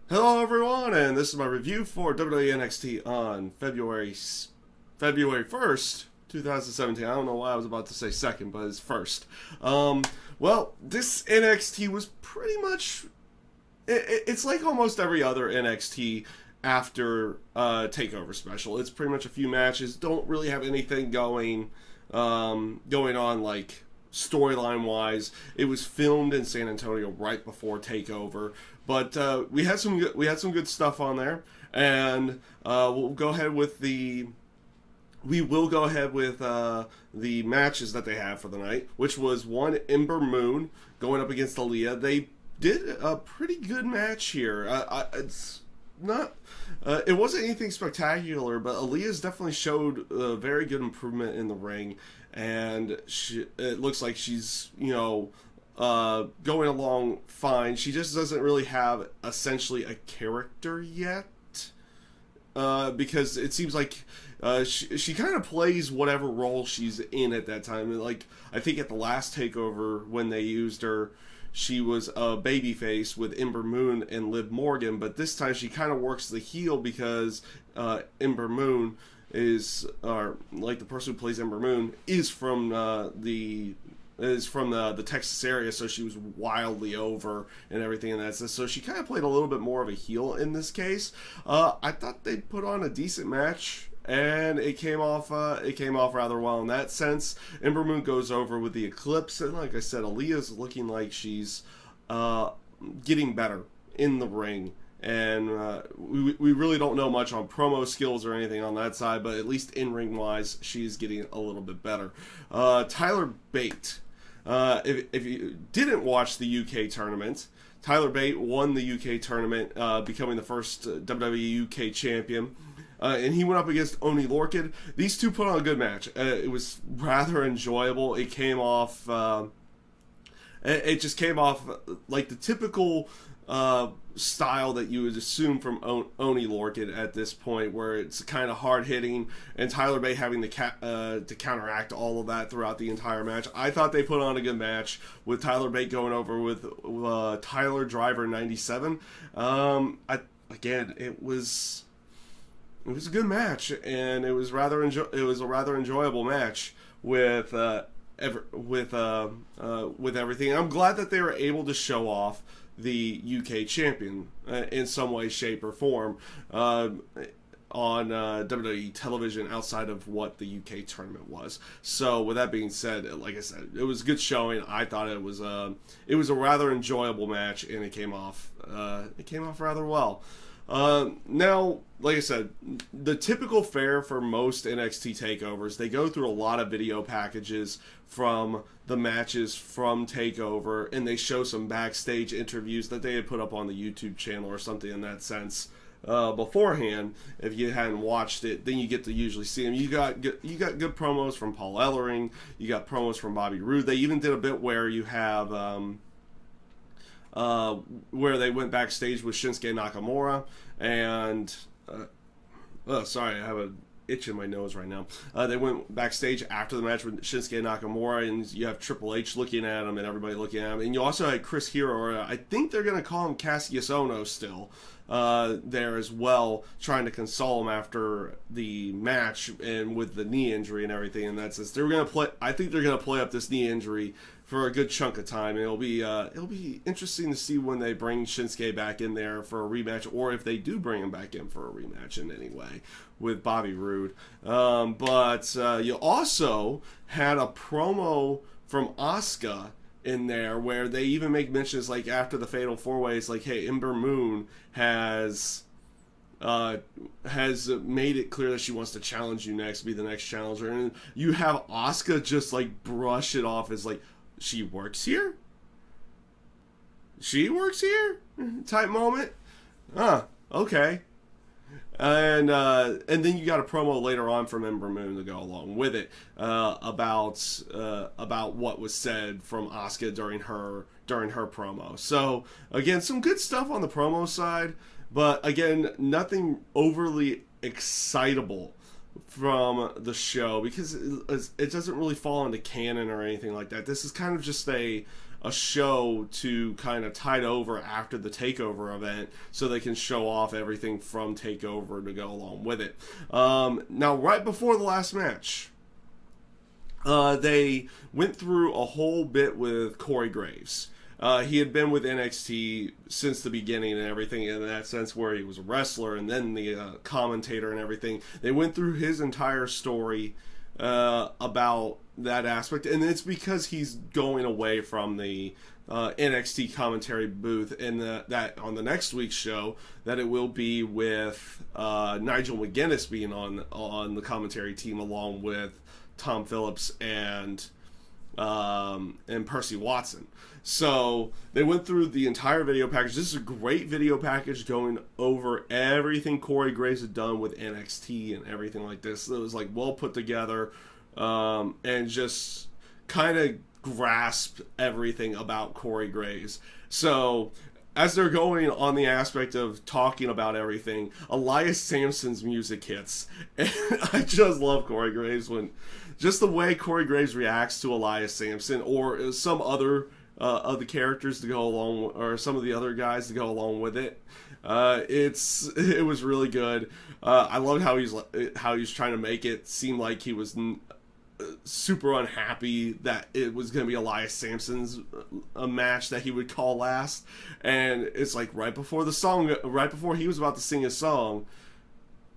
Hello everyone, and this is my review for WWE NXT on February 1st, 2017. I don't know why I was about to say second, but it's first. This NXT was pretty much it's like almost every other NXT after Takeover special. It's pretty much a few matches, don't really have anything going on like storyline wise. It was filmed in San Antonio right before Takeover, but we had some good stuff on there, and we'll go ahead with the we will go ahead with the matches that they have for the night, which was one Ember Moon going up against Aaliyah. They did a pretty good match here. It's not. It wasn't anything spectacular, but Aaliyah's definitely showed a very good improvement in the ring, and it looks like she's going along fine. She just doesn't really have essentially a character yet, because it seems like she kind of plays whatever role she's in at that time. And like I think at the last Takeover when they used her, she was a babyface with Ember Moon and Liv Morgan, but this time she kind of works the heel because Ember Moon like the person who plays Ember Moon is from the Texas area, so she was wildly over and everything, and that's so she kind of played a little bit more of a heel in this case. I thought they put on a decent match, and it came off rather well in that sense. Ember Moon goes over with the Eclipse, and like I said, Aaliyah's looking like she's getting better in the ring. And we really don't know much on promo skills or anything on that side, but at least in-ring wise, she's getting a little bit better. Tyler Bate. If you didn't watch the UK tournament, Tyler Bate won the UK tournament, becoming the first WWE UK champion. And he went up against Oni Lorcan. These two put on a good match. It was rather enjoyable. It came off. It just came off like the typical style that you would assume from Oni Lorcan at this point, where it's kind of hard hitting, and Tyler Bate having to counteract all of that throughout the entire match. I thought they put on a good match with Tyler Bate going over with Tyler Driver 97. It was a good match, and it was a rather enjoyable match with everything. I'm glad that they were able to show off the UK champion in some way, shape, or form on WWE television outside of what the UK tournament was. So with that being said, like I said, it was a good showing. I thought it was a rather enjoyable match, and it came off rather well. Now, like I said, the typical fare for most NXT takeovers, they go through a lot of video packages from the matches from Takeover, and they show some backstage interviews that they had put up on the YouTube channel or something in that sense beforehand. If you hadn't watched it, then you get to usually see them. You got good promos from Paul Ellering. You got promos from Bobby Roode. They even did a bit where you have where they went backstage with Shinsuke Nakamura, and sorry, I have an itch in my nose right now. They went backstage after the match with Shinsuke Nakamura, and you have Triple H looking at him and everybody looking at him, and you also had Chris Hero, or I think they're going to call him Cassius Ohno still, there as well, trying to console him after the match and with the knee injury and everything. And that's they're going to play. I think they're going to play up this knee injury for a good chunk of time. And it'll be interesting to see when they bring Shinsuke back in there for a rematch, or if they do bring him back in for a rematch in any way with Bobby Roode. But you also had a promo from Asuka in there where they even make mentions, like after the Fatal 4-Way, like, hey, Ember Moon has made it clear that she wants to challenge you next, be the next challenger, and you have Asuka just like brush it off as like, she works here type moment. Okay. And then you got a promo later on from Ember Moon to go along with it, about what was said from Asuka during her promo. So again, some good stuff on the promo side, but again, nothing overly excitable from the show, because it doesn't really fall into canon or anything like that. This is kind of just a a show to kind of tide over after the Takeover event, so they can show off everything from Takeover to go along with it. Now, right before the last match, they went through a whole bit with Corey Graves. He had been with NXT since the beginning and everything, in that sense where he was a wrestler and then the commentator and everything. They went through his entire story about that aspect, and it's because he's going away from the NXT commentary booth, and that on the next week's show that it will be with Nigel McGuinness being on the commentary team along with Tom Phillips and Percy Watson. So they went through the entire video package. This is a great video package going over everything Corey Graves had done with NXT and everything like this. It was like well put together, and just kind of grasped everything about Corey Graves. So as they're going on the aspect of talking about everything, Elias Sampson's music hits. And I just love Corey Graves just the way Corey Graves reacts to Elias Sampson or some other of the characters to go along, or some of the other guys to go along with it. It was really good. I love how he's trying to make it seem like he was super unhappy that it was going to be Elias Sampson's a match that he would call last, and it's like right before he was about to sing his song,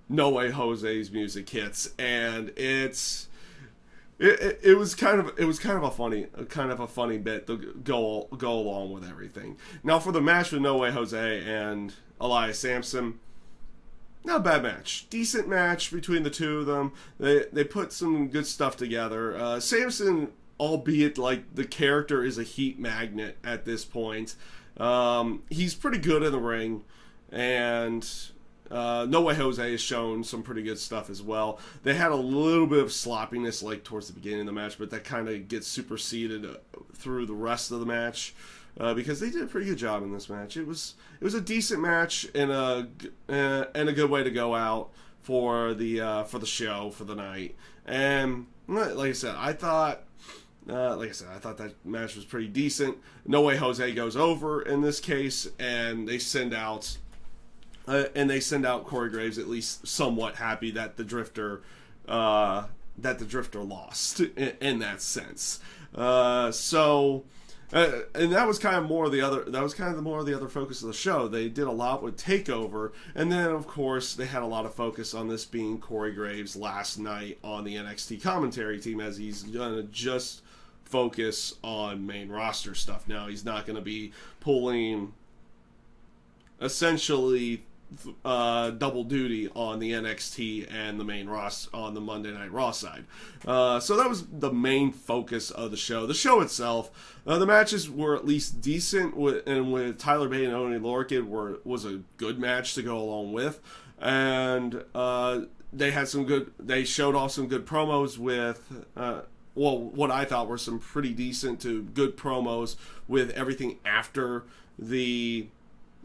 No Way Jose's music hits, and it was kind of a funny bit to go along with everything. Now for the match with No Way Jose and Elias Sampson, not a bad match. Decent match between the two of them. They put some good stuff together. Sampson, albeit like the character is a heat magnet at this point, he's pretty good in the ring, and No Way Jose has shown some pretty good stuff as well. They had a little bit of sloppiness like towards the beginning of the match, but that kind of gets superseded through the rest of the match, because they did a pretty good job in this match. It was a decent match and a good way to go out for the show for the night. And like I said, I thought that match was pretty decent. No Way Jose goes over in this case, and they send out Corey Graves at least somewhat happy that the Drifter lost in that sense. And that was kind of more of the other focus of the show. They did a lot with Takeover, and then of course they had a lot of focus on this being Corey Graves' last night on the NXT commentary team, as he's gonna just focus on main roster stuff now. He's not gonna be pulling essentially double duty on the NXT and the main roster on the Monday Night Raw side. So that was the main focus of the show. The show itself, the matches were at least decent, with Tyler Bate and Oney Lorcan was a good match to go along with, and they showed off some good promos with what I thought were some pretty decent to good promos with everything after the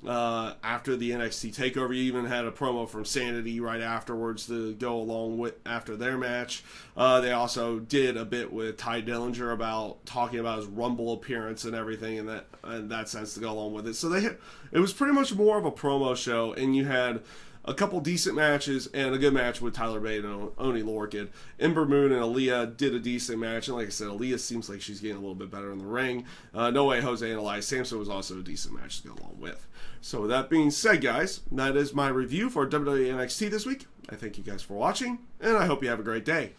NXT Takeover. You even had a promo from Sanity right afterwards to go along with after their match. They also did a bit with Ty Dillinger talking about his Rumble appearance and everything in that sense to go along with it. So it was pretty much more of a promo show, and you had a couple decent matches and a good match with Tyler Bate and Oney Lorcan. Ember Moon and Aaliyah did a decent match, and like I said, Aaliyah seems like she's getting a little bit better in the ring. No Way Jose and Elias Sampson was also a decent match to go along with. So with that being said, guys, that is my review for WWE NXT this week. I thank you guys for watching, and I hope you have a great day.